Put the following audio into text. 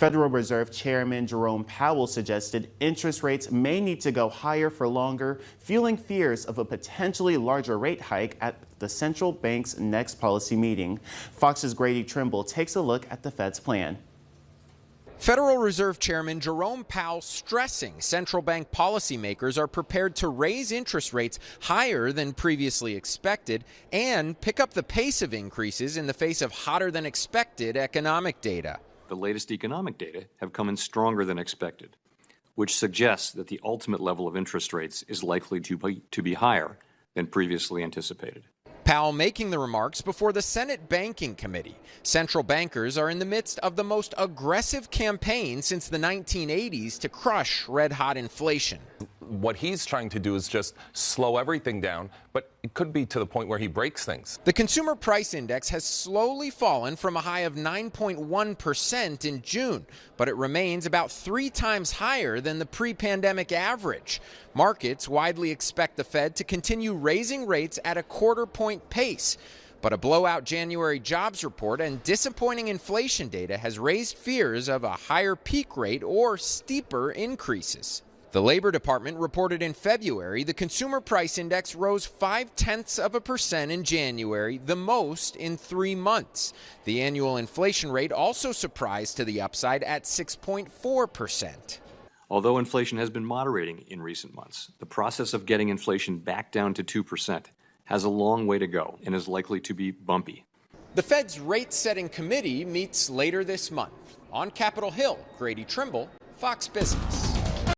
Federal Reserve Chairman Jerome Powell suggested interest rates may need to go higher for longer, fueling fears of a potentially larger rate hike at the central bank's next policy meeting. Fox's Grady Trimble takes a look at the Fed's plan. Federal Reserve Chairman Jerome Powell stressing central bank policymakers are prepared to raise interest rates higher than previously expected and pick up the pace of increases in the face of hotter than expected economic data. The latest economic data have come in stronger than expected, which suggests that the ultimate level of interest rates is likely to be higher than previously anticipated. Powell making the remarks before the Senate Banking Committee. Central bankers are in the midst of the most aggressive campaign since the 1980s to crush red-hot inflation. What he's trying to do is just slow everything down, but it could be to the point where he breaks things. The Consumer Price Index has slowly fallen from a high of 9.1% in June, but it remains about 3 times higher than the pre-pandemic average. Markets widely expect the Fed to continue raising rates at a quarter-point pace. But a blowout January jobs report and disappointing inflation data has raised fears of a higher peak rate or steeper increases. The Labor Department reported in February the Consumer Price Index rose 0.5% in January, the most in 3 months. The annual inflation rate also surprised to the upside at 6.4%. Although inflation has been moderating in recent months, the process of getting inflation back down to 2% has a long way to go and is likely to be bumpy. The Fed's rate-setting committee meets later this month. On Capitol Hill, Grady Trimble, Fox Business.